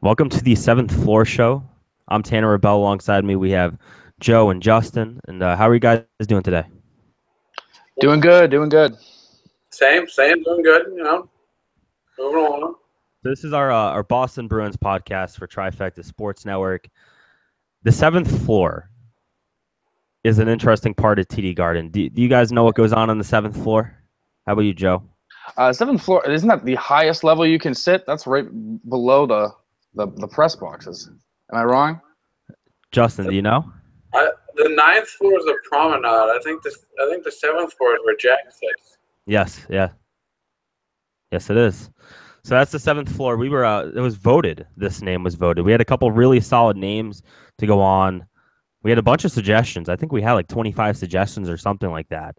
Welcome to the Seventh Floor Show. I'm Tanner Rebel. Alongside me, we have Joe and Justin. And how are you guys doing today? Doing good, doing good. Same, doing good, moving on. This is our Boston Bruins podcast for Trifecta Sports Network. The Seventh Floor is an interesting part of TD Garden. Do you guys know what goes on the seventh floor? How about you, Joe? Seventh floor, isn't that the highest level you can sit? That's right below the press boxes. Am I wrong? Justin, do you know? The ninth floor is the promenade. I think the seventh floor is where Jack sits. Yes, it is. So that's the seventh floor. We were it was voted. This name was voted. We had a couple really solid names to go on. We had a bunch of suggestions. I think we had like 25 suggestions or something like that.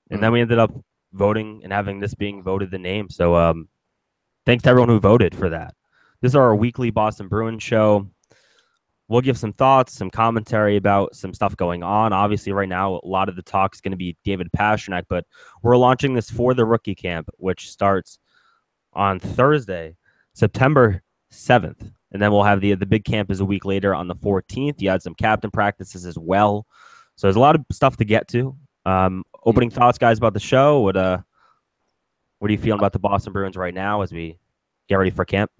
And then we ended up voting and having this being voted the name. So thanks to everyone who voted for that. This is our weekly Boston Bruins show. We'll give some thoughts, some commentary about some stuff going on. Obviously, right now, a lot of the talk is going to be David Pastrnak, but we're launching this for the rookie camp, which starts on Thursday, September 7th. And then we'll have the big camp is a week later on the 14th. You had some captain practices as well. So there's a lot of stuff to get to. Opening thoughts, guys, about the show. What are you feeling about the Boston Bruins right now as we get ready for camp?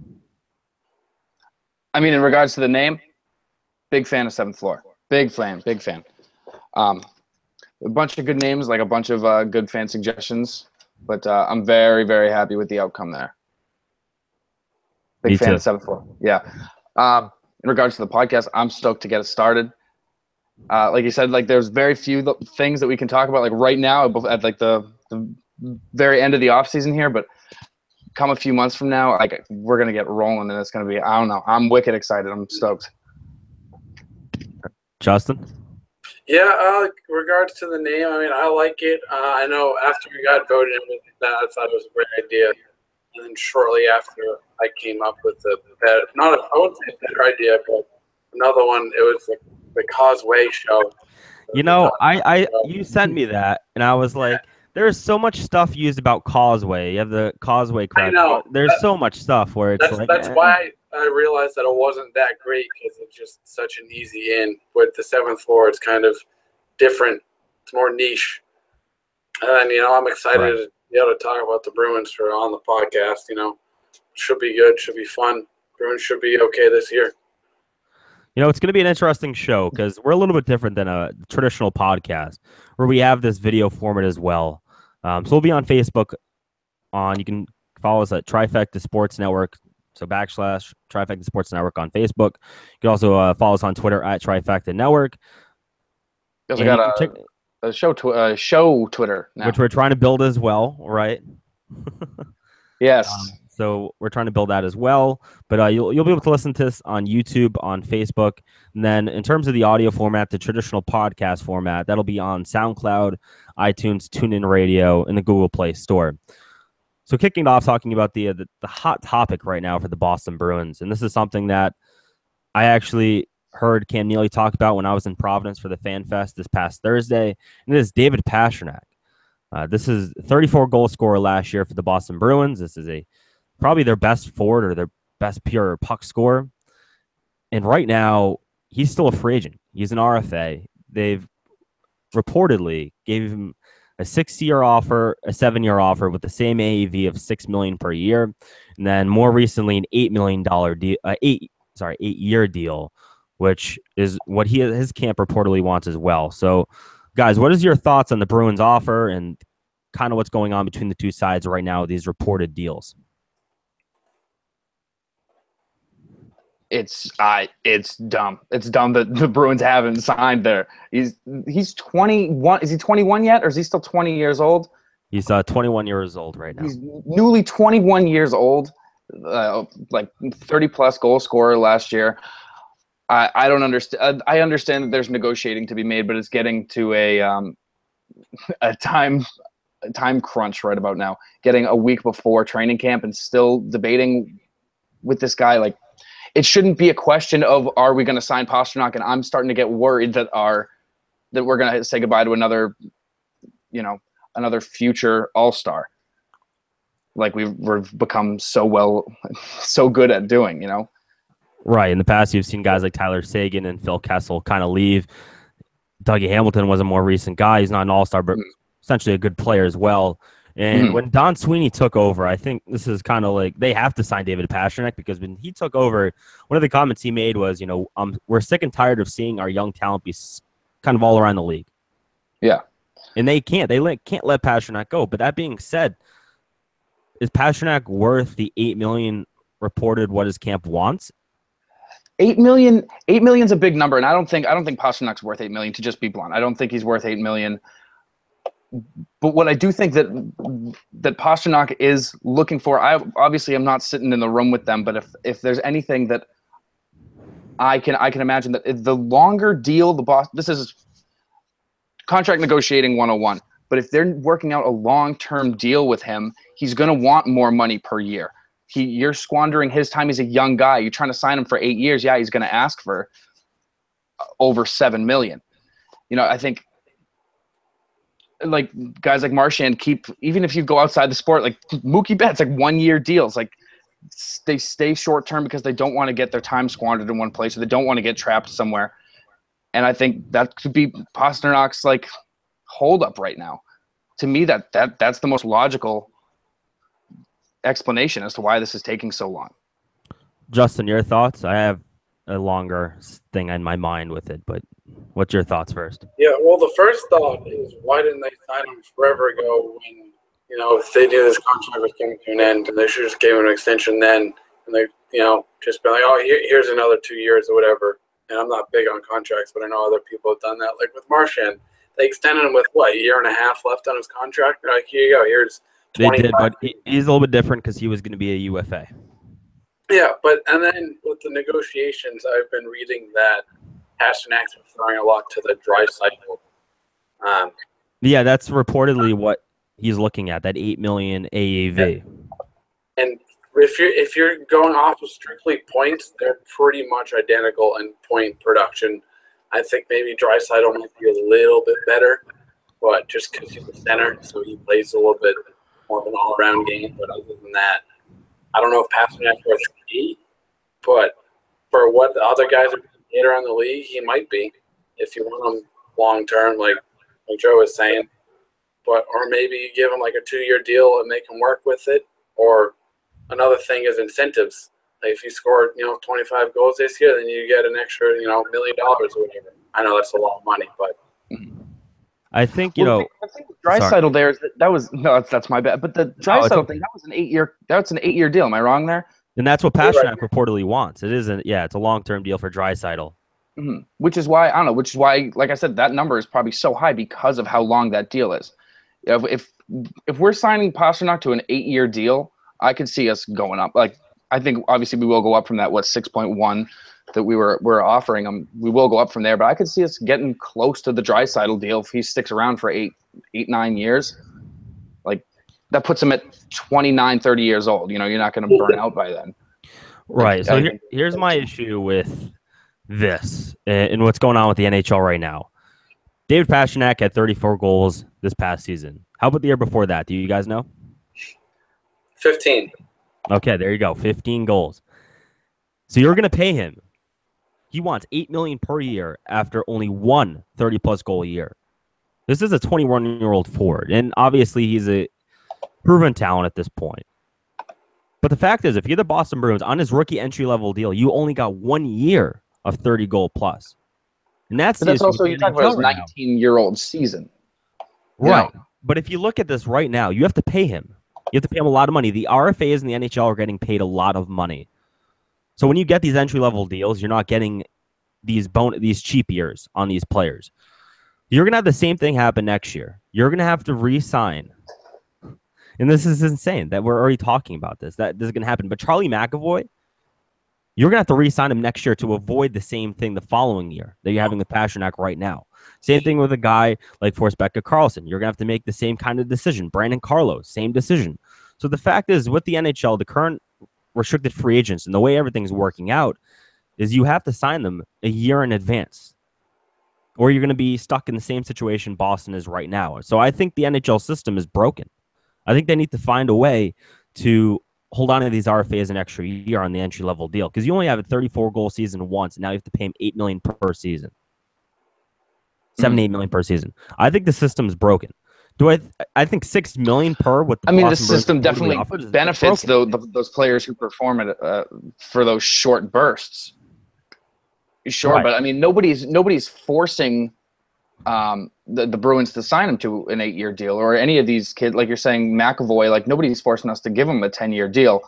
I mean, in regards to the name, big fan of seventh floor. Big fan. A bunch of good names, like a bunch of good fan suggestions. But I'm very, very happy with the outcome there. Big fan of seventh floor. Yeah. In regards to the podcast, I'm stoked to get it started. Like you said, like there's very few things that we can talk about like right now at like the very end of the off season here, but come a few months from now, like we're gonna get rolling and it's gonna be, I don't know, I'm wicked excited. I'm stoked. Justin? Yeah, regards to the name, I mean, I like it. I know after we got voted in, I thought it was a great idea. And then shortly after, I came up with I wouldn't say a better idea, but another one. It was the Causeway show. You sent me that, and I was like, there's so much stuff used about Causeway. You have the Causeway crowd. I know. There's so much stuff where it's that's why I realized that it wasn't that great because it's just such an easy in. With the seventh floor, it's kind of different. It's more niche. And I'm excited to be able to talk about the Bruins on the podcast. Should be good. Should be fun. Bruins should be okay this year. It's going to be an interesting show because we're a little bit different than a traditional podcast where we have this video format as well. So we'll be on Facebook. You can follow us at Trifecta Sports Network. So / Trifecta Sports Network on Facebook. You can also follow us on Twitter at Trifecta Network. We also got a show Twitter now, which we're trying to build as well, right? Yes. So we're trying to build that as well. But you'll be able to listen to this on YouTube, on Facebook. And then in terms of the audio format, the traditional podcast format, that'll be on SoundCloud, iTunes, TuneIn Radio, and the Google Play Store. So kicking off, talking about the hot topic right now for the Boston Bruins. And this is something that I actually heard Cam Neely talk about when I was in Providence for the Fan Fest this past Thursday. And it is David Pastrnak. This is 34-goal scorer last year for the Boston Bruins. This is probably their best forward or their best pure puck scorer. And right now, he's still a free agent. He's an RFA. They've reportedly gave him a 6-year offer, a 7-year offer with the same AAV of $6 million per year. And then more recently, an $8 million deal, 8-year deal, which is what his camp reportedly wants as well. So, guys, what is your thoughts on the Bruins offer and kind of what's going on between the two sides right now with these reported deals? It's dumb. It's dumb that the Bruins haven't signed there. He's 21. Is he 21 yet, or is he still 20 years old? He's 21 years old right now. He's newly 21 years old, like 30-plus goal scorer last year. I don't understand. I understand that there's negotiating to be made, but it's getting to a time crunch right about now. Getting a week before training camp and still debating with this guy, like, it shouldn't be a question of are we going to sign Pastrnak, and I'm starting to get worried that we're going to say goodbye to another future all-star, like we've become so good at doing. Right. In the past, you've seen guys like Tyler Sagan and Phil Kessel kind of leave. Dougie Hamilton was a more recent guy. He's not an all-star, but essentially a good player as well. And when Don Sweeney took over, I think this is kind of like they have to sign David Pastrnak, because when he took over, one of the comments he made was, we're sick and tired of seeing our young talent be kind of all around the league. Yeah. And they can't let Pastrnak go. But that being said, is Pastrnak worth the $8 million reported what his camp wants? $8 million is a big number, and I don't think Pasternak's worth $8 million, to just be blunt. I don't think he's worth $8 million. But what I do think that Pastrnak is looking for, I obviously am not sitting in the room with them, but if there's anything that I can imagine, that the longer deal this is contract negotiating 101, but if they're working out a long-term deal with him, he's going to want more money per year. You're squandering his time. He's a young guy. You're trying to sign him for 8 years. Yeah, he's going to ask for over $7 million. I think like guys like Marchand even if you go outside the sport, like Mookie Betts, like 1-year deals, like they stay short term because they don't want to get their time squandered in one place, or they don't want to get trapped somewhere. And I think that could be Pasternak's like holdup right now. To me, that's the most logical explanation as to why this is taking so long. Justin, your thoughts? I have a longer thing in my mind with it, but what's your thoughts first? Yeah, well, the first thought is, why didn't they sign him forever ago when, if they knew this contract was coming to an end, and they should just give him an extension then, and they, just be like, oh, here's another 2 years or whatever. And I'm not big on contracts, but I know other people have done that. Like with Marchand, they extended him with, a year and a half left on his contract? They're like, here you go, here's 25. They did, but he's a little bit different because he was going to be a UFA. Yeah, and then with the negotiations, I've been reading that Pasternak's referring a lot to the dry cycle. Yeah, that's reportedly what he's looking at, that $8 million AAV. Yeah. And if you're going off of strictly points, they're pretty much identical in point production. I think maybe Draisaitl might be a little bit better, but just because he's a center, so he plays a little bit more of an all-around game. But other than that, I don't know if Pasternak's worth 8, but for what the other guys are later on the league, he might be if you want him long-term, like Joe was saying. Or maybe you give him like a 2-year deal and make him work with it. Or another thing is incentives. Like if you scored, 25 goals this year, then you get an extra, $1 million or whatever. I know that's a lot of money, but I think I think Draisaitl there that's my bad. But the Draisaitl thing, that was an 8-year. That's an 8-year deal. Am I wrong there? And that's what Pastrnak reportedly wants. It isn't. Yeah, it's a long-term deal for Draisaitl. Mm-hmm. Which is why, like I said, that number is probably so high because of how long that deal is. If we're signing Pastrnak to an 8-year deal, I could see us going up. Like I think obviously we will go up from that 6.1 that we're offering him. We will go up from there, but I could see us getting close to the Draisaitl deal if he sticks around for 8-9 years. Like that puts him at 29, 30 years old. You're not going to burn out by then. Right. So here's my issue with this and what's going on with the NHL right now. David Pastrnak had 34 goals this past season. How about the year before that? Do you guys know? 15. Okay, there you go. 15 goals. So you're going to pay him. He wants $8 million per year after only one 30-plus goal a year. This is a 21-year-old forward, and obviously he's a proven talent at this point. But the fact is, if you're the Boston Bruins, on his rookie entry-level deal, you only got 1 year of 30 goal plus. And that's also, you're talking about his 19-year-old season. Right. But if you look at this right now, you have to pay him. You have to pay him a lot of money. The RFAs in the NHL are getting paid a lot of money. So when you get these entry-level deals, you're not getting these cheap years on these players. You're going to have the same thing happen next year. You're going to have to re-sign. And this is insane that we're already talking about this. That this is going to happen. But Charlie McAvoy, you're going to have to re-sign him next year to avoid the same thing the following year that you're having with Pastrnak right now. Same thing with a guy like Forsbacka Karlsson. You're going to have to make the same kind of decision. Brandon Carlos, same decision. So the fact is, with the NHL, the current restricted free agents and the way everything's working out is you have to sign them a year in advance, or you're going to be stuck in the same situation Boston is right now. So I think the NHL system is broken. I think they need to find a way to hold on to these RFAs an extra year on the entry-level deal because you only have a 34-goal season once, and now you have to pay him $8 million per season. 7-8 million per season. I think the system's broken. I think $6 million per with the the Boston Bruins system definitely offers benefits those players who perform it for those short bursts. Sure, Right. but I mean nobody's forcing the Bruins to sign him to an 8-year deal, or any of these kids, like you're saying, McAvoy. Like nobody's forcing us to give him a 10-year deal.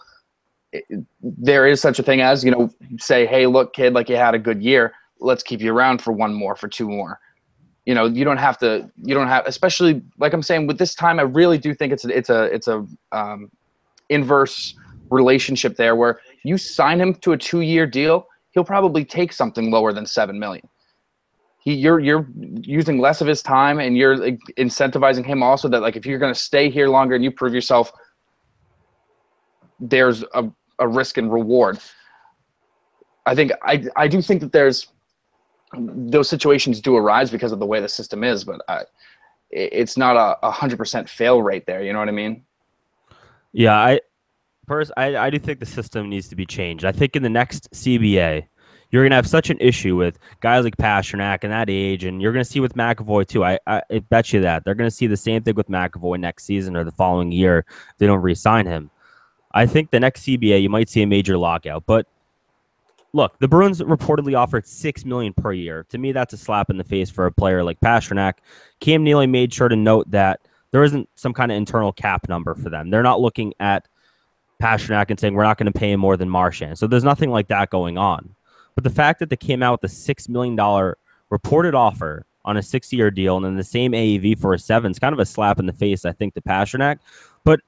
There is such a thing as, say, hey, look, kid, like you had a good year. Let's keep you around for 1 more, for 2 more. You don't have, especially like I'm saying with this time, I really do think it's a inverse relationship there where you sign him to a 2-year deal, he'll probably take something lower than $7 million. You're using less of his time, and you're incentivizing him also that, like, if you're going to stay here longer and you prove yourself, there's a risk and reward. I do think that those situations do arise because of the way the system is, but it's not 100% fail rate there. You know what I mean? Yeah, I do think the system needs to be changed. I think in the next CBA, you're going to have such an issue with guys like Pastrnak and that age, and you're going to see with McAvoy too. I bet you that they're going to see the same thing with McAvoy next season or the following year if they don't re-sign him. I think the next CBA you might see a major lockout, but look, the Bruins reportedly offered $6 million per year. To me, that's a slap in the face for a player like Pastrnak. Cam Neely made sure to note that there isn't some kind of internal cap number for them. They're not looking at Pastrnak and saying we're not going to pay him more than Marchand. So there's nothing like that going on. But the fact that they came out with a $6 million reported offer on a 6-year deal and then the same AAV for a 7 is kind of a slap in the face, I think, to Pastrnak. But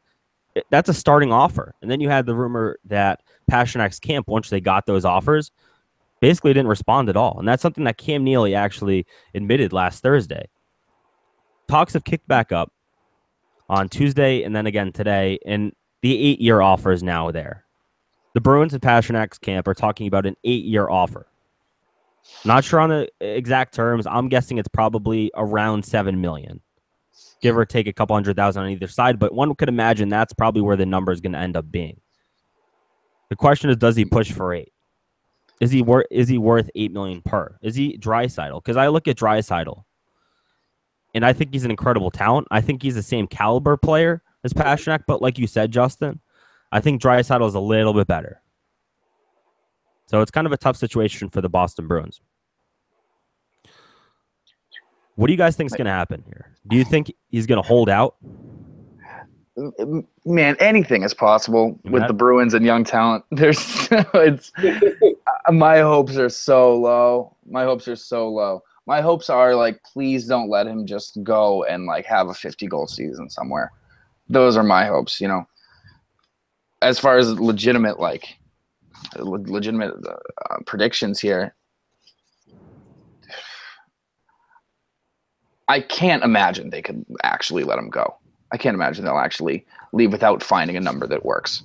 that's a starting offer. And then you had the rumor that Pasternak's camp, once they got those offers, basically didn't respond at all. And that's something that Cam Neely actually admitted last Thursday. Talks have kicked back up on Tuesday and then again today, and the 8-year offer is now there. The Bruins and Pasternak's camp are talking about an 8-year offer. Not sure on the exact terms. I'm guessing it's probably around $7 million. Give or take a couple $100,000 on either side, but one could imagine that's probably where the number is going to end up being. The question is, does he push for 8? Is he worth $8 million per? Is he Draisaitl? Because I look at Draisaitl, and I think he's an incredible talent. I think he's the same caliber player as Pastrnak, but like you said, Justin, I think Draisaitl is a little bit better. So it's kind of a tough situation for the Boston Bruins. What do you guys think is going to happen here? Do you think he's going to hold out? Man, anything is possible with the Bruins and young talent. My hopes are so low. My hopes are like, please don't let him just go and like have a 50-goal season somewhere. Those are my hopes, As far as legitimate predictions here, I can't imagine they could actually let him go. I can't imagine they'll actually leave without finding a number that works.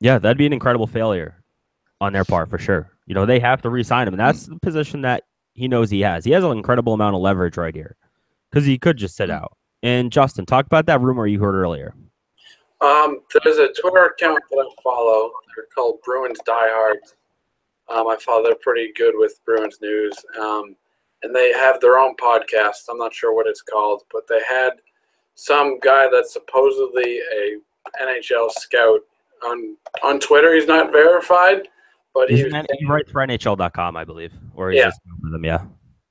Yeah, that'd be an incredible failure on their part for sure. They have to re-sign him, and that's the position that he knows he has. He has an incredible amount of leverage right here because he could just sit out. And Justin, talk about that rumor you heard earlier. There's a Twitter account that I follow. They're called Bruins Diehards. I follow. They're pretty good with Bruins news. And they have their own podcast. I'm not sure what it's called, but they had some guy that's supposedly a NHL scout on Twitter. He's not verified, but he writes for NHL.com, I believe, or he's just with them. Yeah,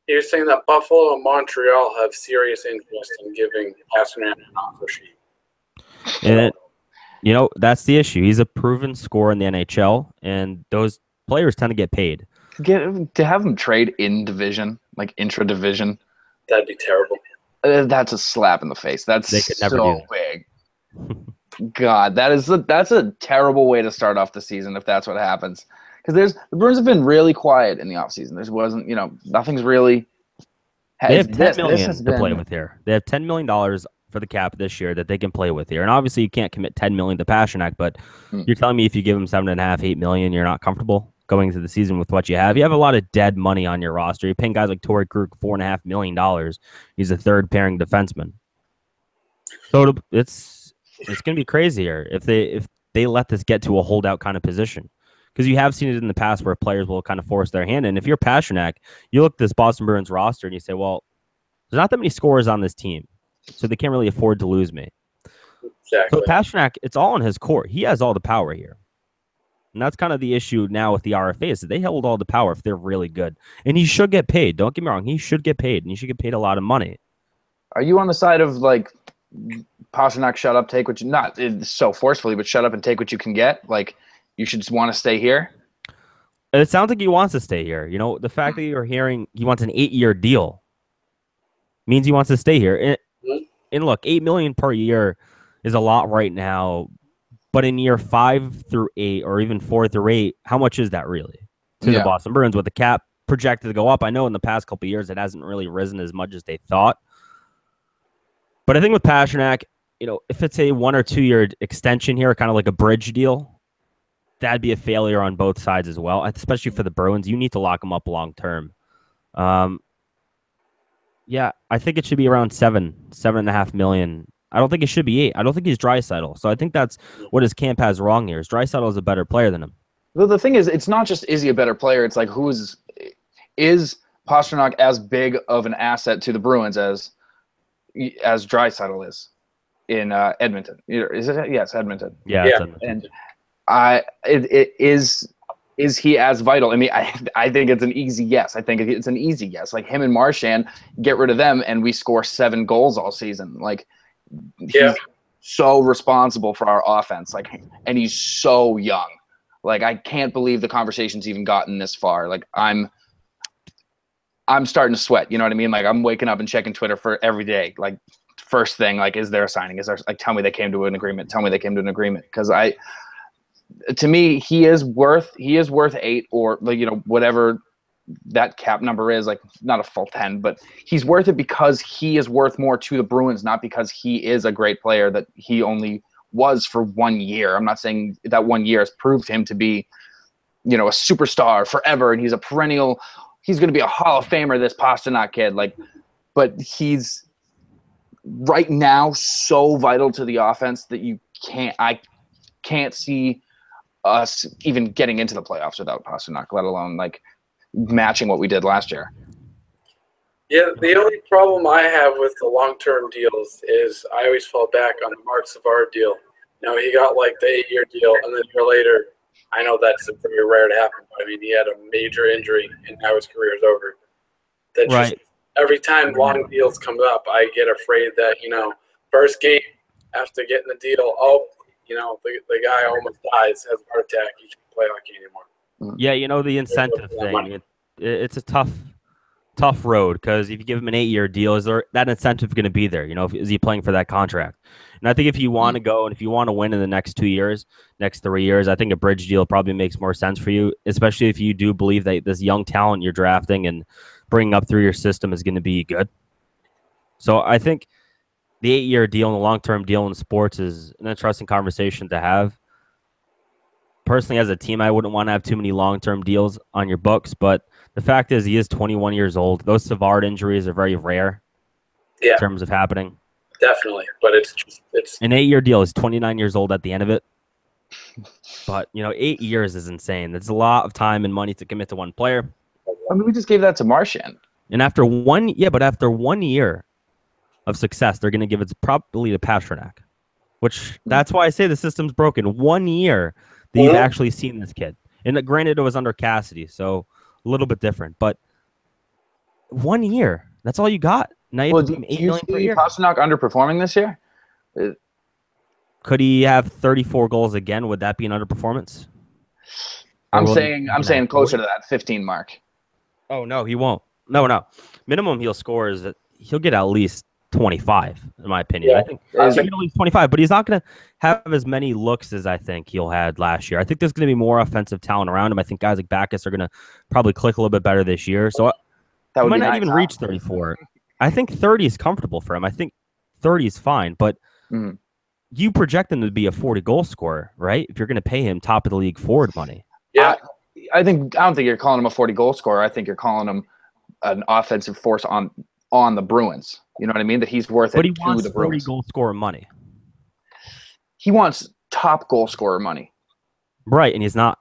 he was saying that Buffalo and Montreal have serious interest in giving Pastrnak an offer sheet. And that's the issue. He's a proven scorer in the NHL, and those players tend to get paid. To have him trade in division, like intra-division, that'd be terrible. That's a slap in the face. That's so big. God, that's a terrible way to start off the season if that's what happens. Because the Bruins have been really quiet in the offseason. There wasn't, nothing's really. They have $10 million to play with here. They have $10 million for the cap this year that they can play with here. And obviously you can't commit $10 million to Pastrnak, but you're telling me if you give him $7.5, $8 million, you're not comfortable going into the season with what you have. You have a lot of dead money on your roster. You're paying guys like Torrey Krug $4.5 million. He's a third pairing defenseman. So It's going to be crazier if they let this get to a holdout kind of position. Because you have seen it in the past where players will kind of force their hand. And if you're Pastrnak, you look at this Boston Bruins roster and you say, well, there's not that many scorers on this team, so they can't really afford to lose me. Exactly. So Pastrnak, it's all in his court. He has all the power here. And that's kind of the issue now with the RFAs. They hold all the power if they're really good. And he should get paid. Don't get me wrong. He should get paid, and he should get paid a lot of money. Are you on the side of, like, Pastrnak, shut up, take what you – not so forcefully, but shut up and take what you can get? Like, you should just want to stay here? It sounds like he wants to stay here. You know, the fact that you're hearing he wants an 8-year deal means he wants to stay here. And look, $8 million per year is a lot right now. But in year 5 through 8, or even 4 through 8, how much is that really to the Boston Bruins with the cap projected to go up? I know in the past couple of years it hasn't really risen as much as they thought. But I think with Pastrnak, you know, if it's a 1 or 2 year extension here, kind of like a bridge deal, that'd be a failure on both sides as well, especially for the Bruins. You need to lock them up long term. Yeah, I think it should be around $7.5 million. I don't think it should be 8. I don't think he's Draisaitl. So I think that's what his camp has wrong here. Is Draisaitl is a better player than him. Well, the thing is, it's not just is he a better player. It's like, is Pastrnak as big of an asset to the Bruins as Draisaitl is in Edmonton? Is it? Yes, Edmonton. Yeah. And is he as vital? I mean, I think it's an easy yes. I think it's an easy yes. Like him and Marchand, get rid of them, and we score 7 goals all season. Like, he's so responsible for our offense. Like, and he's so young. Like, I can't believe the conversation's even gotten this far. Like, I'm starting to sweat. You know what I mean? Like, I'm waking up and checking Twitter for every day. Like, first thing, like, is there a signing? Is there, like, tell me they came to an agreement. Tell me they came to an agreement. Because to me, he is worth 8, or, like, you know, whatever that cap number is, like, not a full 10, but he's worth it because he is worth more to the Bruins, not because he is a great player that he only was for 1 year. I'm not saying that 1 year has proved him to be, you know, a superstar forever, and he's a perennial, he's going to be a Hall of Famer, this Pastrnak kid. Like, but he's right now so vital to the offense that I can't see us even getting into the playoffs without Pastrnak, let alone, like, matching what we did last year. Yeah, the only problem I have with the long-term deals is I always fall back on the Mark Savard deal. You know, he got like the 8-year deal, and then a year later, I know that's very rare to happen, but I mean, he had a major injury, and now his career is over. That just, every time long deals come up, I get afraid that, you know, first game after getting the deal, you know, the guy almost dies, has a heart attack, he can't play hockey anymore. Yeah, you know, the incentive thing, it's a tough road, because if you give him an 8-year deal, is there that incentive going to be there? You know, is he playing for that contract? And I think if you want to go and if you want to win in the next 2 years, next 3 years, I think a bridge deal probably makes more sense for you, especially if you do believe that this young talent you're drafting and bringing up through your system is going to be good. So I think the 8-year deal and the long-term deal in sports is an interesting conversation to have. Personally, as a team, I wouldn't want to have too many long-term deals on your books, but the fact is he is 21 years old. Those Savard injuries are very rare in terms of happening. Definitely, but it's an 8-year deal. He's 29 years old at the end of it. But, you know, 8 years is insane. That's a lot of time and money to commit to one player. I mean, we just gave that to Marchand. And after 1 year of success, they're going to give it probably to Pastrnak, which that's why I say the system's broken. 1 year that you've actually seen this kid. And granted, it was under Cassidy, so a little bit different. But 1 year, that's all you got. Now you have to pay $8 million per year. Pastrnak underperforming this year? Could he have 34 goals again? Would that be an underperformance? I'm saying closer to that 15 mark. Oh, no, he won't. No. Minimum he'll score is that he'll get at least 25, in my opinion. Yeah. I think he'll get at least 25, but he's not going to have as many looks as I think he'll had last year. I think there's going to be more offensive talent around him. I think guys like Backus are going to probably click a little bit better this year. So he might not even reach 34. I think 30 is comfortable for him. I think 30 is fine, but you project him to be a 40-goal scorer, right? If you're going to pay him top of the league forward money. Yeah. I don't think you're calling him a 40-goal scorer. I think you're calling him an offensive force on the Bruins. You know what I mean? That he's worth it to the Bruins. But he wants 40-goal scorer money. he wants top goal scorer money. Right, and he's not.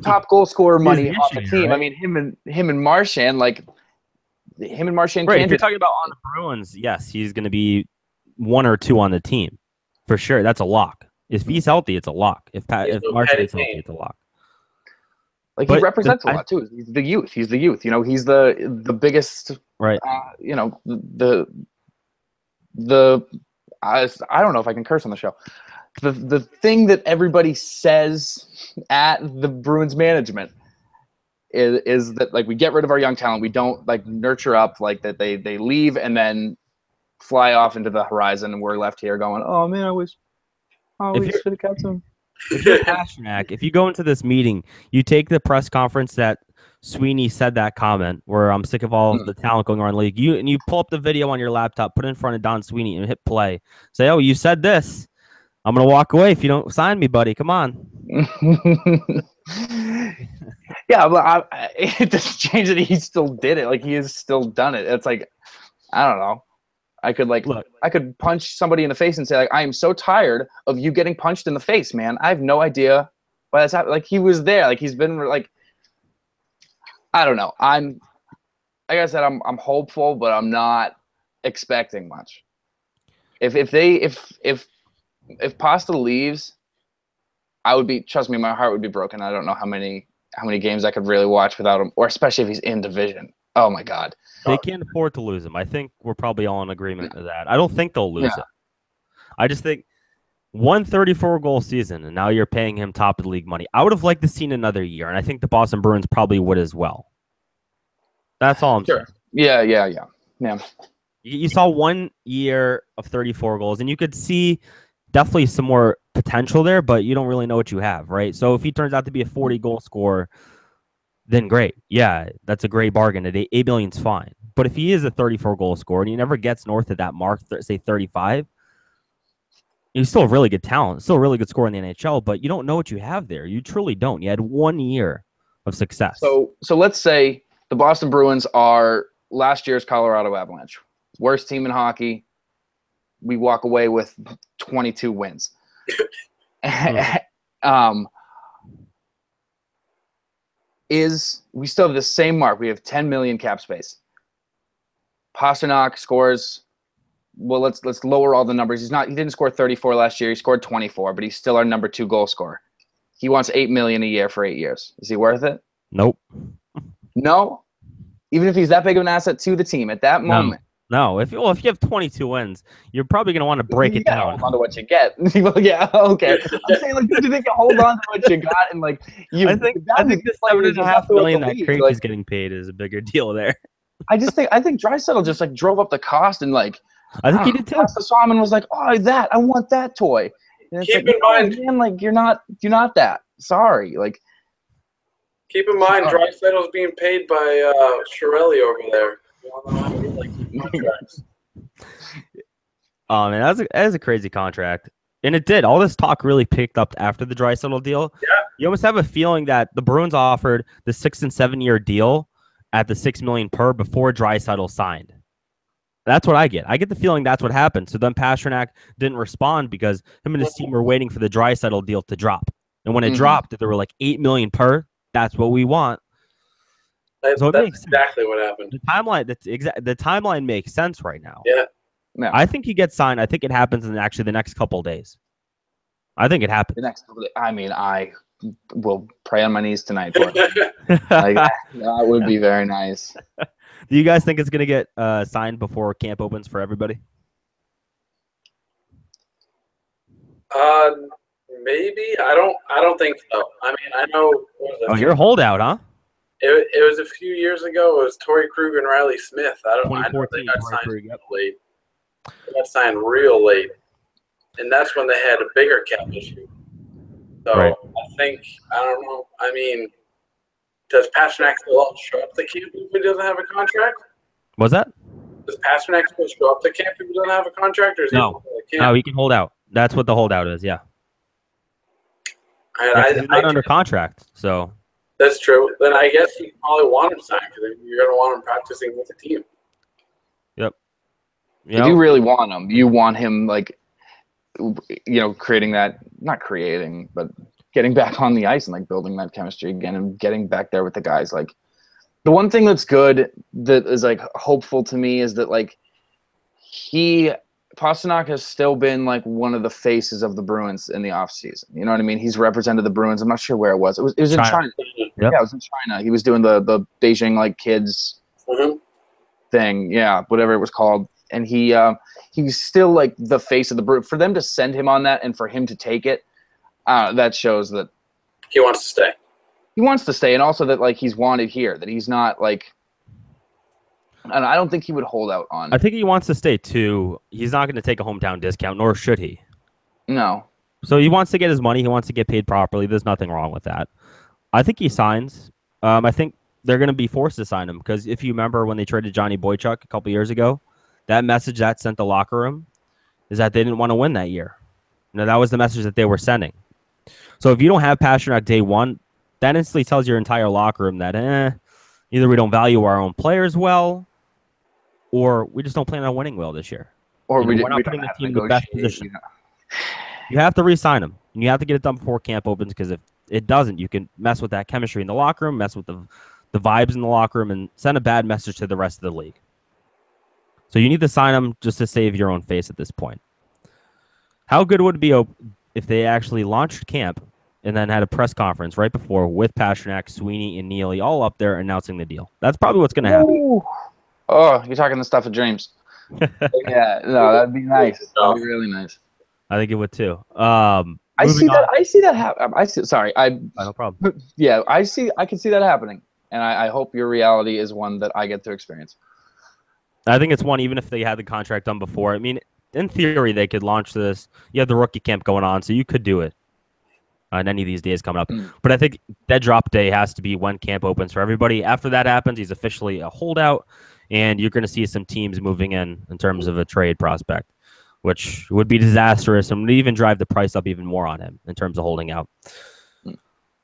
Top goal scorer money the on issue the here, team. right? I mean, him and Marchand, like him and Marchand. Right, can't if you're do- talking about on the Bruins, yes, he's going to be 1 or 2 on the team for sure. That's a lock. If he's healthy, it's a lock. If no Marchand's petty healthy, game. it's a lock. Like But he represents a lot too. He's the youth. He's the youth. You know, he's the biggest. Right. You know, I don't know if I can curse on the show. The thing that everybody says at the Bruins management is that like we get rid of our young talent. We don't like nurture up, like that they leave and then fly off into the horizon, and we're left here going, oh man, I wish we should have kept him. If you're Pastrnak, if you go into this meeting, you take the press conference that Sweeney said that comment where I'm sick of all of the talent going around the league. You pull up the video on your laptop, put it in front of Don Sweeney, and hit play. Say, oh, you said this. I'm gonna walk away if you don't sign me, buddy. Come on. Yeah, but it doesn't change that he still did it. Like he has still done it. It's like I don't know. I could punch somebody in the face and say like I am so tired of you getting punched in the face, man. I have no idea why that's happening. Like he was there. Like he's been like I don't know. Like I said, I'm hopeful, but I'm not expecting much. If Pasta leaves, I would be. Trust me, my heart would be broken. I don't know how many games I could really watch without him, or especially if he's in division. Oh my God. They can't afford to lose him. I think we're probably all in agreement with that. I don't think they'll lose it. I just think 134 goal season, and now you're paying him top of the league money. I would have liked to see another year, and I think the Boston Bruins probably would as well. That's all I'm saying. Yeah. You saw 1 year of 34 goals, and you could see definitely some more potential there, but you don't really know what you have, right? So if he turns out to be a 40-goal scorer, then great. Yeah, that's a great bargain. At $8 million's fine. But if he is a 34-goal scorer and he never gets north of that mark, say 35, he's still a really good talent, still a really good scorer in the NHL, but you don't know what you have there. You truly don't. You had 1 year of success. So let's say the Boston Bruins are last year's Colorado Avalanche. Worst team in hockey. We walk away with 22 wins. We still have the same mark. We have 10 million cap space. Pastrnak scores. Well, let's lower all the numbers. He didn't score 34 last year. He scored 24, but he's still our number 2 goal scorer. He wants $8 million a year for 8 years. Is he worth it? Nope. No. Even if he's that big of an asset to the team at that moment. No, if you have 22 wins, you're probably going to want to break it down. Hold on to what you get. Well, yeah, okay. I'm saying, like, do you think you hold on to what you got and like you? I think the $7.5 million that Krejci's getting paid is a bigger deal there. I think Draisaitl just like drove up the cost and like. I think he did too. Simon was like, "Oh, I want that toy." And it's Keep in mind, man, like you're not that. Sorry, like. Keep in mind, Draisaitl's being paid by Chiarelli over there. Oh man, that was a crazy contract, and it did. All this talk really picked up after the Draisaitl deal. Yeah, you almost have a feeling that the Bruins offered the 6 and 7 year deal at the $6 million per before Draisaitl signed. That's what I get. I get the feeling that's what happened. So then Pastrnak didn't respond because him and his team were waiting for the Draisaitl deal to drop, and when it dropped, they were like $8 million per. That's what we want. So that's exactly what happened. The timeline makes sense right now. Yeah. I think he gets signed. I think it happens in actually the next couple of days. I think it happens. The next couple of days. I mean, I will pray on my knees tonight for it. Like, that would be very nice. Do you guys think it's going to get signed before camp opens for everybody? Maybe. I don't think so. I mean, I know. You're a holdout, huh? It was a few years ago. It was Torrey Krug and Riley Smith. I know they got signed late. They got signed real late, and that's when they had a bigger cap issue. So right. I don't know. I mean, does Pastrnak still show up to camp if he doesn't have a contract? What's that? Does Pastrnak still show up to camp if he doesn't have a contract, or is No, he can hold out. That's what the holdout is. Yeah. He's not under contract, so. That's true. Then I guess you probably want him signed because you're going to want him practicing with the team. Yep. If you really want him, you want him like creating that, not creating, but getting back on the ice and like building that chemistry again and getting back there with the guys. Like the one thing that's good that is like hopeful to me is that like Pastrnak has still been like one of the faces of the Bruins in the offseason. You know what I mean? He's represented the Bruins. I'm not sure where it was. It was in China. Yep. Yeah, it was in China. He was doing the Beijing like kids thing. Yeah, whatever it was called. And he's still like the face of the Bruins. For them to send him on that and for him to take it, that shows that he wants to stay. He wants to stay, and also that like he's wanted here. That he's not like. And I don't think he would hold out on. I think he wants to stay too. He's not going to take a hometown discount, nor should he. No. So he wants to get his money. He wants to get paid properly. There's nothing wrong with that. I think he signs. I think they're going to be forced to sign him because if you remember when they traded Johnny Boychuk a couple years ago, that message that sent the locker room is that they didn't want to win that year. That was the message that they were sending. So if you don't have Pastrnak day one, that instantly tells your entire locker room that either we don't value our own players well, or we just don't plan on winning well this year. Or we're not putting the team in the best position. You have to re-sign him, and you have to get it done before camp opens because if it doesn't, you can mess with that chemistry in the locker room, mess with the vibes in the locker room, and send a bad message to the rest of the league. So you need to sign him just to save your own face at this point. How good would it be if they actually launched camp and then had a press conference right before with Pastrnak, Sweeney, and Neely all up there announcing the deal? That's probably what's going to happen. Ooh. Oh, you're talking the stuff of dreams. Yeah, no, that'd be nice. That'd be really nice. I think it would too. I see that happen. Sorry, no problem. Yeah, I can see that happening, and I hope your reality is one that I get to experience. I think it's one, even if they had the contract done before. I mean, in theory, they could launch this. You have the rookie camp going on, so you could do it on any of these days coming up. But I think that drop day has to be when camp opens for everybody. After that happens, he's officially a holdout, and you're going to see some teams moving in terms of a trade prospect, which would be disastrous and would even drive the price up even more on him in terms of holding out.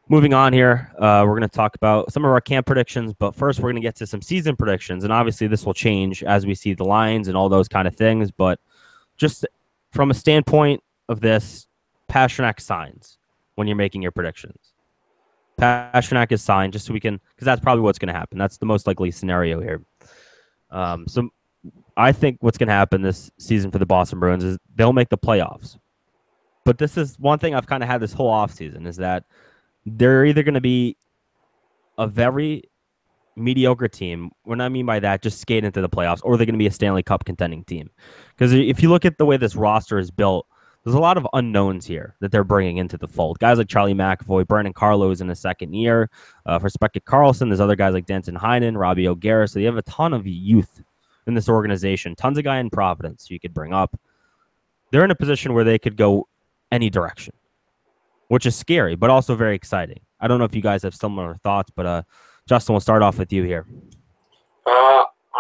Moving on here, we're going to talk about some of our camp predictions, but first we're going to get to some season predictions, and obviously this will change as we see the lines and all those kind of things, but just from a standpoint of this, Pastrnak signs when you're making your predictions. Pastrnak is signed just so we can, because that's probably what's going to happen. That's the most likely scenario here. So I think what's going to happen this season for the Boston Bruins is they'll make the playoffs. But this is one thing I've kind of had this whole offseason is that they're either going to be a very mediocre team. What I mean by that, just skate into the playoffs, or they're going to be a Stanley Cup contending team. Because if you look at the way this roster is built, there's a lot of unknowns here that they're bringing into the fold. Guys like Charlie McAvoy, Brandon Carlo is in his second year. For Speckett Carlson, there's other guys like Denton Heinen, Robbie O'Gara. So you have a ton of youth in this organization. Tons of guy in Providence you could bring up. They're in a position where they could go any direction, which is scary, but also very exciting. I don't know if you guys have similar thoughts, but Justin, we'll start off with you here.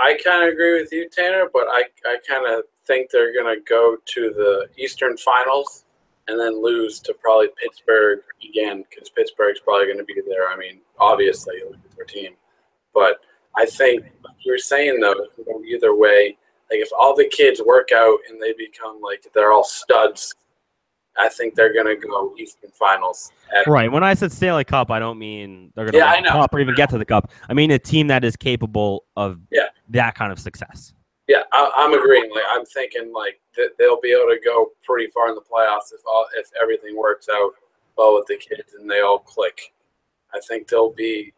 I kind of agree with you, Tanner, but I kind of think they're going to go to the Eastern Finals and then lose to probably Pittsburgh again, because Pittsburgh's probably going to be there. I mean, obviously, look at their team. But I think, like you were saying, though, it can go either way. Like, if all the kids work out and they become, like, they're all studs, I think they're going to go Eastern Finals. Right. When I said Stanley Cup, I don't mean they're going to win the Cup or even get to the Cup. I mean a team that is capable of that kind of success. Yeah, I'm agreeing. Like, I'm thinking like that they'll be able to go pretty far in the playoffs if everything works out well with the kids and they all click. I think they'll be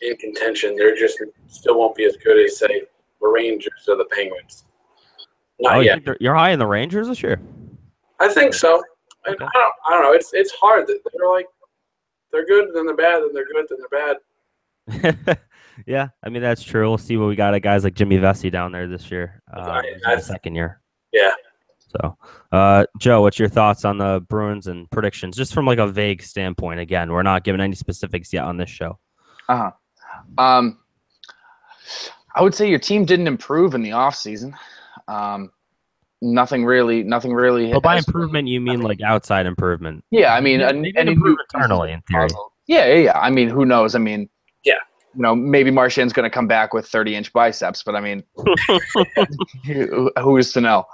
in contention. They're just still won't be as good as say the Rangers or the Penguins. Not yet. You're high in the Rangers this year? I think so. Okay. I don't know. It's hard. They're like they're good, then they're bad, then they're good, then they're bad. Yeah, I mean that's true. We'll see what we got at guys like Jimmy Vesey down there this year. Second year. Yeah. So, Joe, what's your thoughts on the Bruins and predictions, just from like a vague standpoint? Again, we're not giving any specifics yet on this show. I would say your team didn't improve in the offseason. Nothing really. Well, by improvement, you mean like outside improvement? Yeah, I mean, improve internally in theory. Yeah. I mean, who knows? I mean, maybe Marchand's going to come back with 30-inch biceps, but I mean, who is to know?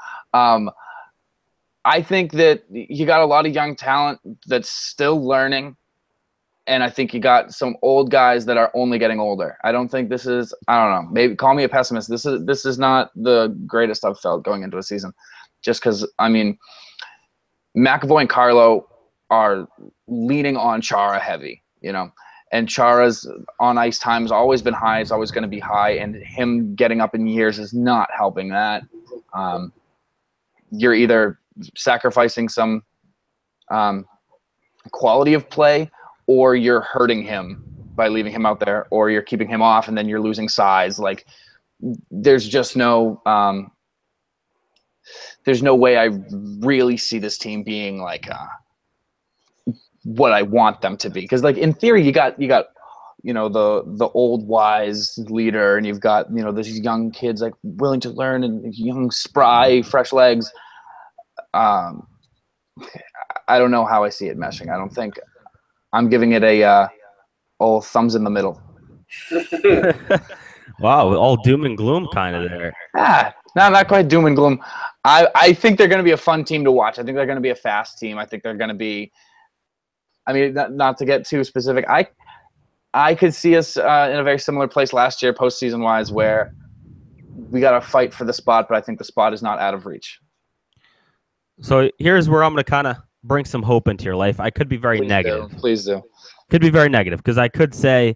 I think that you got a lot of young talent that's still learning. And I think you got some old guys that are only getting older. I don't think this is, I don't know, maybe call me a pessimist. This is not the greatest I've felt going into a season. Just because, I mean, McAvoy and Carlo are leaning on Chara heavy, you know. And Chara's on ice time has always been high. It's always going to be high. And him getting up in years is not helping that. You're either sacrificing some quality of play, or you're hurting him by leaving him out there, or you're keeping him off and then you're losing size. Like, there's just no way I really see this team being like what I want them to be. Because, like, in theory, you got you know, the old wise leader, and you've got, you know, these young kids like willing to learn and young, spry, fresh legs. I don't know how I see it meshing. I don't think. I'm giving it a old thumbs in the middle. Wow, all doom and gloom kind of there. No, not quite doom and gloom. I think they're going to be a fun team to watch. I think they're going to be a fast team. I think they're going to be. I mean, not to get too specific, I could see us in a very similar place last year, postseason wise, where we got to fight for the spot, but I think the spot is not out of reach. So here's where I'm going to kind of bring some hope into your life. I could be very negative. Please do. Could be very negative because I could say,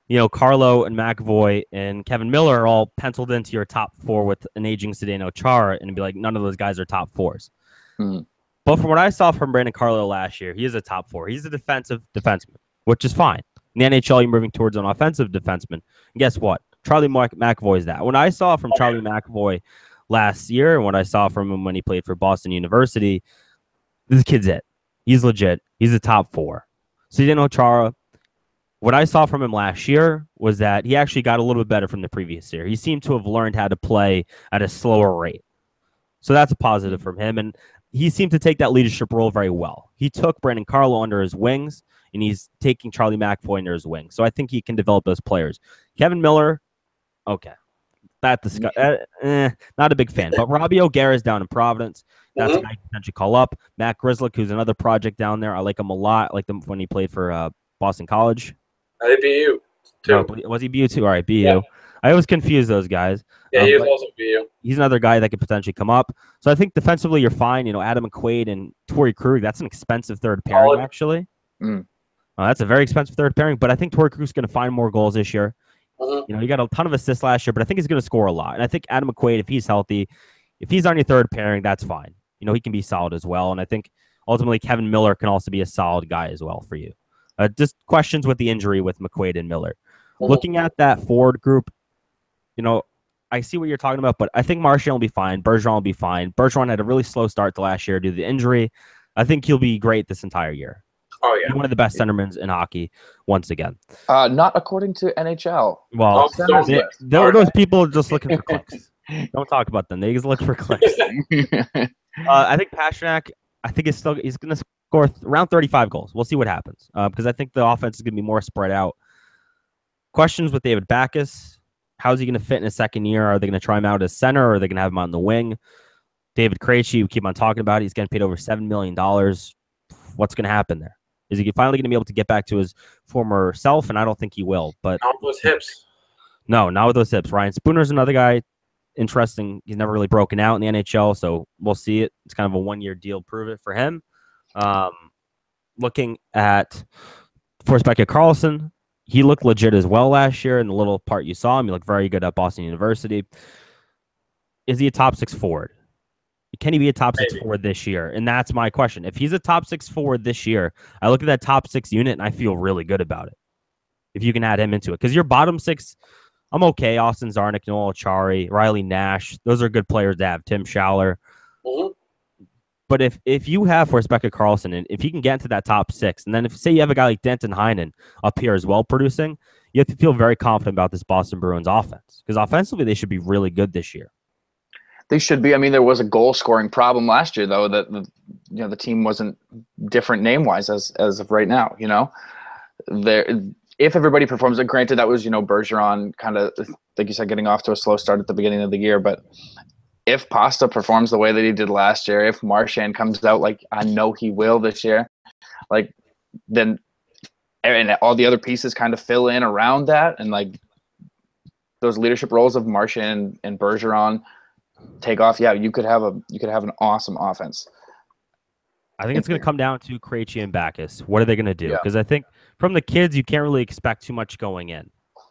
you know, Carlo and McAvoy and Kevin Miller are all penciled into your top four with an aging Zdeno Chara, and be like, none of those guys are top fours. Mm. But from what I saw from Brandon Carlo last year, he is a top four. He's a defensive defenseman, which is fine. In the NHL, you're moving towards an offensive defenseman. And guess what? Charlie McAvoy is that. What I saw from Charlie McAvoy last year and what I saw from him when he played for Boston University, this kid's it. He's legit. He's a top four. Zdeno Chara, what I saw from him last year was that he actually got a little bit better from the previous year. He seemed to have learned how to play at a slower rate. So that's a positive from him. And he seemed to take that leadership role very well. He took Brandon Carlo under his wings, and he's taking Charlie McAvoy under his wing. So I think he can develop those players. Kevin Miller, okay. Not a big fan. But Robbie O'Gara's down in Providence. That's a guy you can potentially call up. Matt Grzelcyk, who's another project down there. I like him a lot. I liked him when he played for Boston College. I think BU, too. Oh, was he BU too? All right, BU. Yeah. I always confuse those guys. Yeah, he was also BU. He's another guy that could potentially come up. So I think defensively you're fine. You know, Adam McQuaid and Torrey Krug, that's an expensive third pairing, actually. That's a very expensive third pairing, but I think Torrey Krug's going to find more goals this year. You know, he got a ton of assists last year, but I think he's going to score a lot. And I think Adam McQuaid, if he's healthy, if he's on your third pairing, that's fine. You know, he can be solid as well. And I think ultimately Kevin Miller can also be a solid guy as well for you. Just questions with the injury with McQuaid and Miller. Looking at that forward group, you know, I see what you're talking about, but I think Marchand will be fine. Bergeron will be fine. Bergeron had a really slow start to last year due to the injury. I think he'll be great this entire year. Oh, yeah. He's one of the best centermen in hockey once again. Not according to NHL. Well, those people are just looking for clicks. Don't talk about them. They just look for clicks. I think Pastrnak, he's going to score around 35 goals. We'll see what happens because I think the offense is going to be more spread out. Questions with David Backes. How's he going to fit in his second year? Are they going to try him out as center, or are they going to have him on the wing? David Krejci, we keep on talking about it. He's getting paid over $7 million. What's going to happen there? Is he finally going to be able to get back to his former self? And I don't think he will. But not with those hips. No, not with those hips. Ryan Spooner's another guy. Interesting. He's never really broken out in the NHL, so we'll see it. It's kind of a one-year deal. Prove it for him. Looking at Forsbacka Karlsson, he looked legit as well last year. In the little part you saw him, he looked very good at Boston University. Is he a top six forward? Can he be a top six forward this year? And that's my question. If he's a top six forward this year, I look at that top six unit and I feel really good about it. If you can add him into it. Because your bottom six, I'm okay. Austin Czarnik, Noel Acciari, Riley Nash. Those are good players to have. Tim Schaller. But if you have Forsbacka Karlsson, and if you can get into that top six, and then if say you have a guy like Denton Heinen up here as well producing, you have to feel very confident about this Boston Bruins offense. Because offensively, they should be really good this year. They should be. I mean, there was a goal scoring problem last year, though, that the team wasn't different name wise as of right now. You know, if everybody performs, granted that was Bergeron kind of like you said getting off to a slow start at the beginning of the year, but if Pasta performs the way that he did last year, if Marchand comes out like I know he will this year, like then and all the other pieces kind of fill in around that, and like those leadership roles of Marchand and Bergeron take off. Yeah, you could have an awesome offense. I think it's going to come down to Krejci and Backes. What are they going to do? Yeah. Because I think from the kids, you can't really expect too much going in.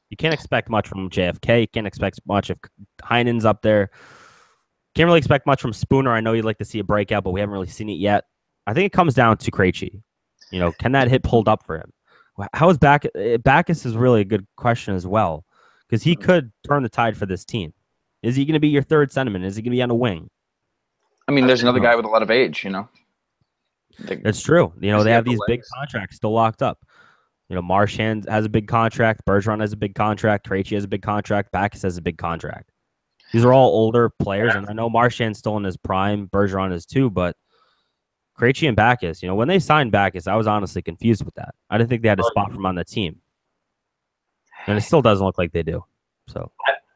You can't expect much from JFK. You can't expect much if Heinen's up there. Can't really expect much from Spooner. I know you'd like to see a breakout, but we haven't really seen it yet. I think it comes down to Krejci. You know, can that hit pulled up for him? How is Backes is really a good question as well, because he could turn the tide for this team. Is he going to be your third centerman? Is he going to be on a wing? I mean, there's another guy with a lot of age, you know. That's true. You know, they have these big contracts still locked up. You know, Marchand has a big contract. Bergeron has a big contract. Krejci has a big contract. Backes has a big contract. These are all older players, and I know Marchand's still in his prime. Bergeron is too, but Krejci and Backes, you know, when they signed Backes, I was honestly confused with that. I didn't think they had a spot for him on the team. And it still doesn't look like they do. So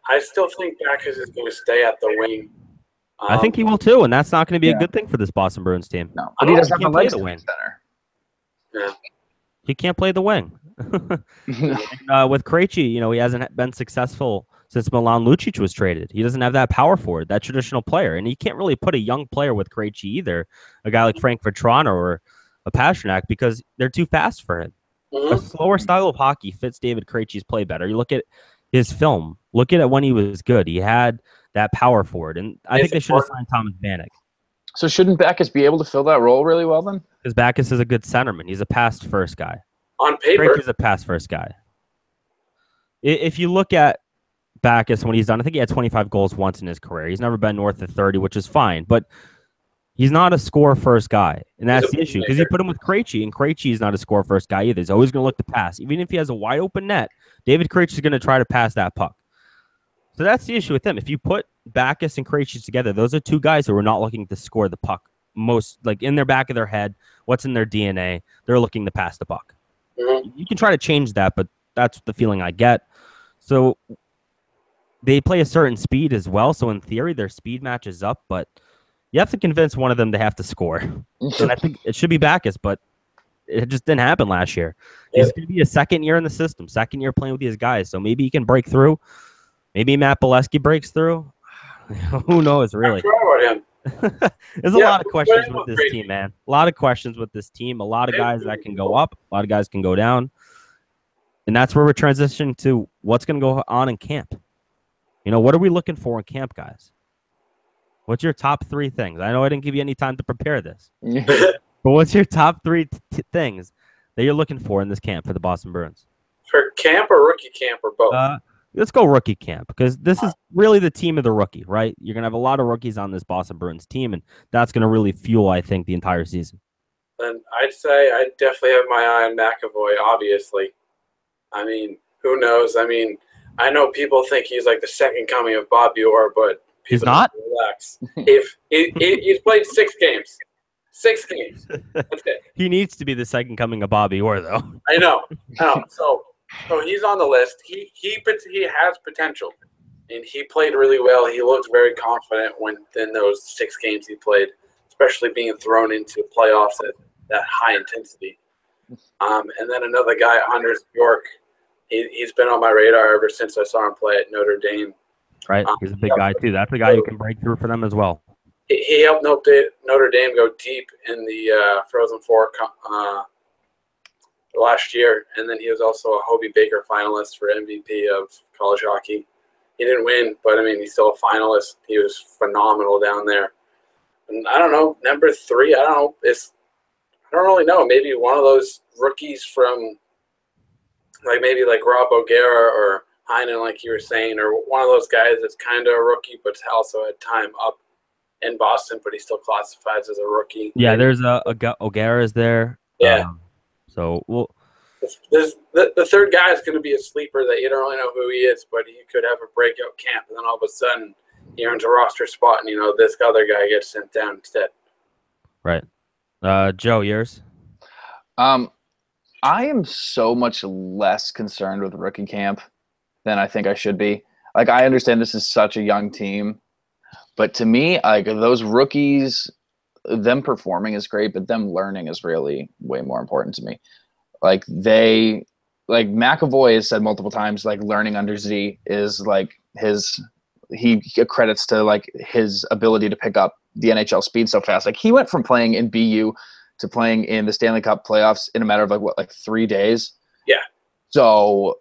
I still think Backes is going to stay at the wing. I think he will too, and that's not going to be a good thing for this Boston Bruins team. No, but he doesn't have play the wing. Center. Yeah. He can't play the wing. And, with Krejci, you know, he hasn't been successful since Milan Lucic was traded. He doesn't have that power forward, that traditional player. And you can't really put a young player with Krejci either, a guy like Frank Vatrano or a Pastrnak, because they're too fast for him. A slower style of hockey fits David Krejci's play better. You look at his film. Look at it when he was good. He had that power forward. And I think they should have signed Thomas Vanek. So shouldn't Backes be able to fill that role really well then? Because Backes is a good centerman. He's a pass-first guy. On paper. Krejci's a pass-first guy. If you look at Backes when he's done, I think he had 25 goals once in his career. He's never been north of 30, which is fine. But he's not a score-first guy, and that's the issue. Because you put him with Krejci, and Krejci is not a score-first guy either. He's always going to look to pass. Even if he has a wide-open net, David Krejci is going to try to pass that puck. So that's the issue with him. If you put Backes and Krejci together, those are two guys who are not looking to score the puck. Most, like, in their back of their head, what's in their DNA, they're looking to pass the puck. You can try to change that, but that's the feeling I get. So they play a certain speed as well. So in theory, their speed matches up, but you have to convince one of them to have to score. And I think it should be Backes, but it just didn't happen last year. He's going to be a second year in the system, second year playing with these guys. So maybe he can break through. Maybe Matt Bolesky breaks through. Who knows, really? There's a lot of questions with this team, man. A lot of questions with this team. A lot of guys that can go up. A lot of guys can go down. And that's where we're transitioning to what's going to go on in camp. You know, what are we looking for in camp, guys? What's your top three things? I know I didn't give you any time to prepare this. But what's your top three things that you're looking for in this camp for the Boston Bruins? For camp or rookie camp or both? Let's go rookie camp, because this is really the team of the rookie, right? You're going to have a lot of rookies on this Boston Bruins team, and that's going to really fuel, I think, the entire season. And I'd say I definitely have my eye on McAvoy, obviously. I mean, who knows? I mean, I know people think he's like the second coming of Bobby Orr, but he's not. Relax. If he's played 6 games. 6 games. That's it. He needs to be the second coming of Bobby Orr, though. I know. So he's on the list. He has potential, and he played really well. He looked very confident in those 6 games he played, especially being thrown into playoffs at that high intensity. And then another guy, Anders Bjork, he's been on my radar ever since I saw him play at Notre Dame. Right, he's a big guy too. That's a guy who can break through for them as well. He helped Notre Dame go deep in the Frozen Four last year, and then he was also a Hobie Baker finalist for MVP of college hockey. He didn't win, but I mean, he's still a finalist. He was phenomenal down there. And I don't know, number 3, I don't really know. Maybe one of those rookies from, maybe Rob O'Gara or Heinen, like you were saying, or one of those guys that's kind of a rookie, but also had time up in Boston, but he still classifies as a rookie. Yeah, there's O'Gara is there. Yeah. So the third guy is going to be a sleeper that you don't really know who he is, but he could have a breakout camp, and then all of a sudden he earns a roster spot, and this other guy gets sent down instead. Right. Joe, yours? I am so much less concerned with rookie camp than I think I should be. I understand this is such a young team, But to me, like those rookies, them performing is great, but them learning is really way more important to me. Like McAvoy has said multiple times, like learning under Z is like he credits to like his ability to pick up the NHL speed so fast. Like he went from playing in BU to playing in the Stanley Cup playoffs in a matter of like 3 days. Yeah. So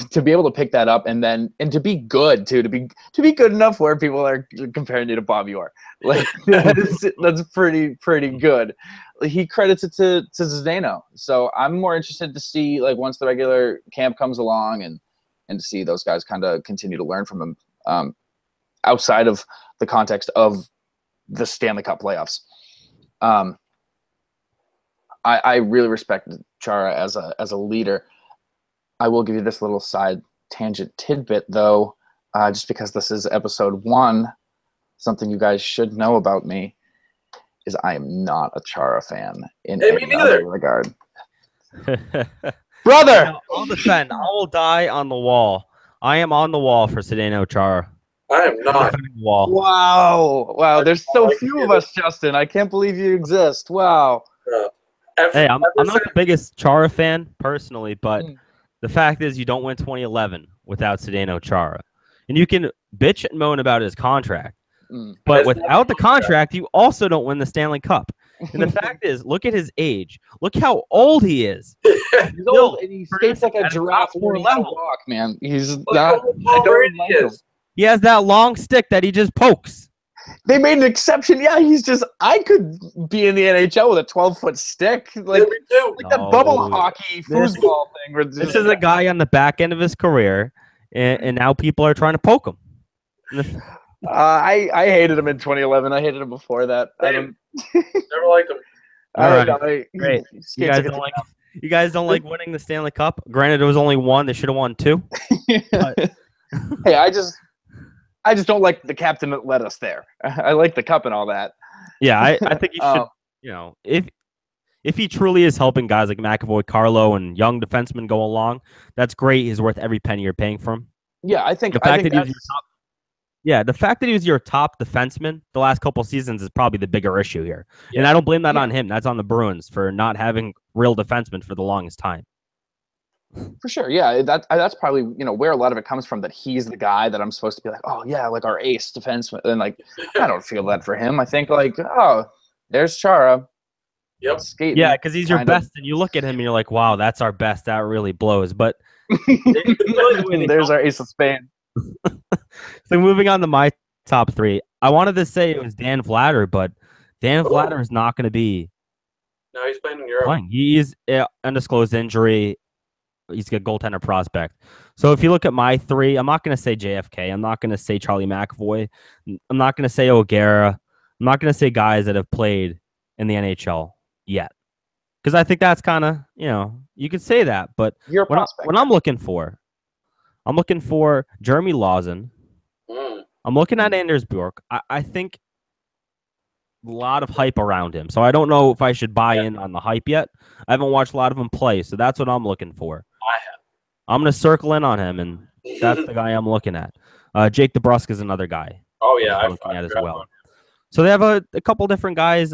to be able to pick that up and to be good too, to be good enough where people are comparing you to Bobby Orr, like that's pretty good. He credits it to Zdeno. So I'm more interested to see like once the regular camp comes along and to see those guys kind of continue to learn from him outside of the context of the Stanley Cup playoffs. I really respect Chara as a leader. I will give you this little side tangent tidbit, though, just because this is episode 1. Something you guys should know about me is I am not a Chara fan in any other regard. Brother! I'll defend. I will die on the wall. I am on the wall for Zdeno Chara. I am not. Wow. There's so few of us, Justin. I can't believe you exist. Wow. Hey, I'm not the biggest Chara fan personally, but the fact is you don't win 2011 without Zdeno Chara. And you can bitch and moan about his contract. But without the contract, you also don't win the Stanley Cup. And the fact is, look at his age. Look how old he is. He's old, and he skates like a giraffe or walk, man. He's not. I don't like him. He has that long stick that he just pokes. They made an exception. Yeah, I could be in the NHL with a 12-foot stick. Like that bubble hockey foosball thing. This is a guy on the back end of his career, and now people are trying to poke him. I hated him in 2011. I hated him before that. I don't never liked him. All right, great. You guys don't like winning the Stanley Cup? Granted, it was only 1. They should have won 2. But... Hey, I just don't like the captain that led us there. I like the cup and all that. Yeah, I think you should. If he truly is helping guys like McAvoy, Carlo, and young defensemen go along, that's great. He's worth every penny you're paying for him. Yeah, I think the fact that he was your top defenseman the last couple seasons is probably the bigger issue here. Yeah. And I don't blame that on him. That's on the Bruins for not having real defensemen for the longest time. For sure, yeah. That's probably where a lot of it comes from. That he's the guy that I'm supposed to be like, oh yeah, like our ace defenseman. And like, I don't feel that for him. I think like, oh, there's Chara. Yep. Skating, yeah, because he's your best, and you look at him and you're like, wow, that's our best. That really blows. But there's our ace of Spain. So moving on to my top 3, I wanted to say it was Dan Vladar, but Dan Vladar is not going to be. No, he's playing in Europe. He's undisclosed injury. He's a goaltender prospect. So if you look at my 3, I'm not going to say JFK. I'm not going to say Charlie McAvoy. I'm not going to say O'Gara. I'm not going to say guys that have played in the NHL yet. Because I think that's kind of, you could say that. But what I'm looking for Jeremy Lawson. I'm looking at Anders Bjork. I think a lot of hype around him. So I don't know if I should buy in on the hype yet. I haven't watched a lot of him play, so that's what I'm looking for. I have. I'm going to circle in on him, and that's the guy I'm looking at. Jake DeBrusk is another guy. Oh, yeah. I'm looking at as well. So they have a couple different guys.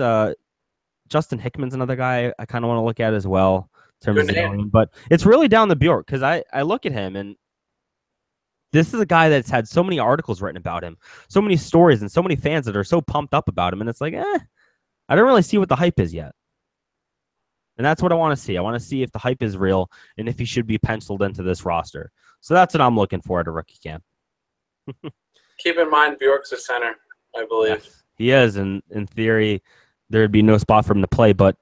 Justin Hickman's another guy I kind of want to look at as well. In terms of name. But it's really down to Bjork because I look at him, and this is a guy that's had so many articles written about him, so many stories, and so many fans that are so pumped up about him. And it's like, I don't really see what the hype is yet. And that's what I want to see. I want to see if the hype is real and if he should be penciled into this roster. So that's what I'm looking for at a rookie camp. Keep in mind, Bjork's a center, I believe. Yes, he is. And in theory, there would be no spot for him to play, but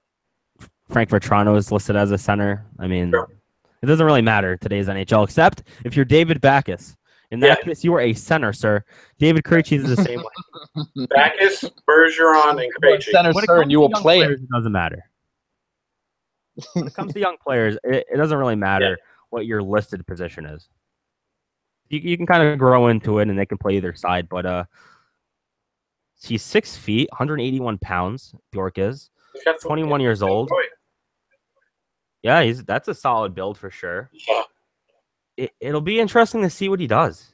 Frank Vetrano is listed as a center. I mean, It doesn't really matter today's NHL, except if you're David Backes. In that case, you are a center, sir. David Krejci is the same way. Backes, Bergeron, and Krejci. Center, sir, and you will play it. It doesn't matter. When it comes to young players, it doesn't really matter what your listed position is. You can kind of grow into it, and they can play either side. But he's 6 feet, 181 pounds. Bjork is 21 years old. Yeah, that's a solid build for sure. Yeah. It'll be interesting to see what he does.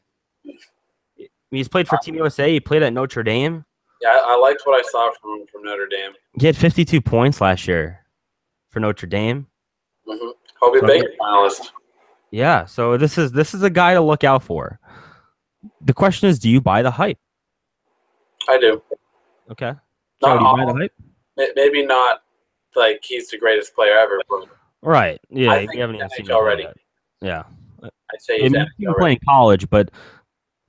He's played for Team USA. He played at Notre Dame. Yeah, I liked what I saw from Notre Dame. He had 52 points last year for Notre Dame. Mm-hmm. Hobie Baker finalist. Yeah, so this is a guy to look out for. The question is, do you buy the hype? I do. Okay. Not Joe, do you buy all. the hype? Maybe not like he's the greatest player ever. But Right. Yeah, I we think haven't even he's seen NHL him ready. yet. Yeah. I'd say I he's mean, NHL you can ready. play in college, but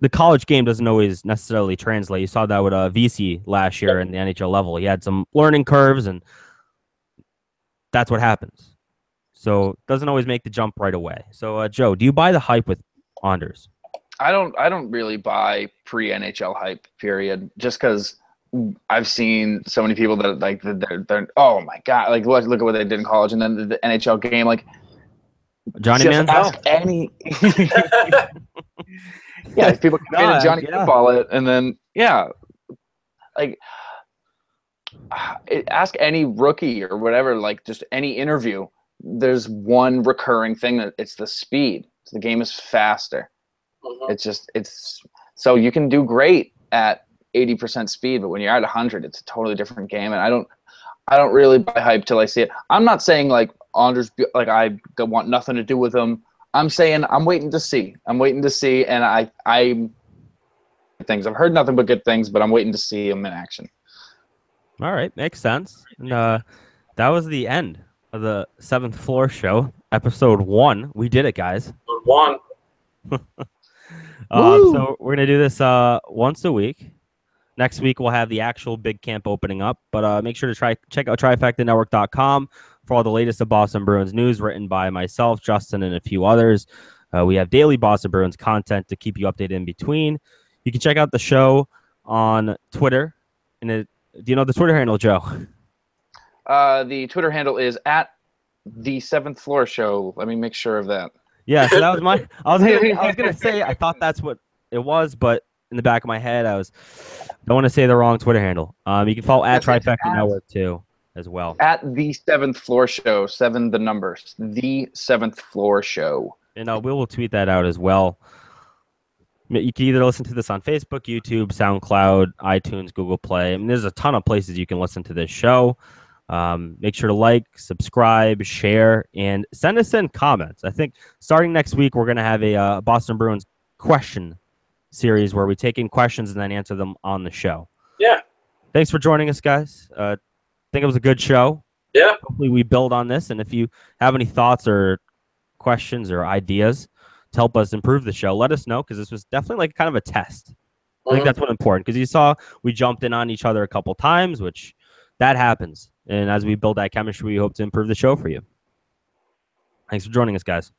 the college game doesn't always necessarily translate. You saw that with VC last year in the NHL level. He had some learning curves, and that's what happens. So it doesn't always make the jump right away. So, Joe, do you buy the hype with Anders? I don't really buy pre-NHL hype, period, just because I've seen so many people that like they're oh my god, like look at what they did in college, and then the NHL game, like Johnny just Manziel. ask any yeah, people come in and Johnny football it, and then like ask any rookie or whatever, like just any interview. There's one recurring thing that it's the speed. The game is faster. Mm-hmm. It's so you can do great at 80% speed, but when you're at 100, it's a totally different game. And I don't really buy hype till I see it. I'm not saying like Anders, like I want nothing to do with him. I'm saying I'm waiting to see. And I things. I've heard nothing but good things, but I'm waiting to see him in action. All right, makes sense. And that was the end of the 7th Floor Show, episode 1. We did it, guys. One. So we're gonna do this once a week. Next week we'll have the actual big camp opening up, but make sure to check out trifectanetwork.com for all the latest of Boston Bruins news written by myself, Justin, and a few others. We have daily Boston Bruins content to keep you updated in between. You can check out the show on Twitter. And do you know the Twitter handle, Joe? The Twitter handle is at the 7th Floor Show. Let me make sure of that. Yeah, so that was my. I was gonna say I thought that's what it was, but in the back of my head, don't want to say the wrong Twitter handle. You can follow at Trifecta Network too, as well. At the 7th Floor Show, 7 the numbers, the 7th Floor Show, and we will tweet that out as well. You can either listen to this on Facebook, YouTube, SoundCloud, iTunes, Google Play. I mean, there's a ton of places you can listen to this show. Make sure to like, subscribe, share, and send us in comments. I think starting next week, we're going to have a Boston Bruins question series where we take in questions and then answer them on the show. Yeah. Thanks for joining us, guys. I think it was a good show. Yeah. Hopefully we build on this. And if you have any thoughts or questions or ideas to help us improve the show, let us know, because this was definitely like kind of a test. I think that's what's important, because you saw we jumped in on each other a couple times, which that happens. And as we build that chemistry, we hope to improve the show for you. Thanks for joining us, guys.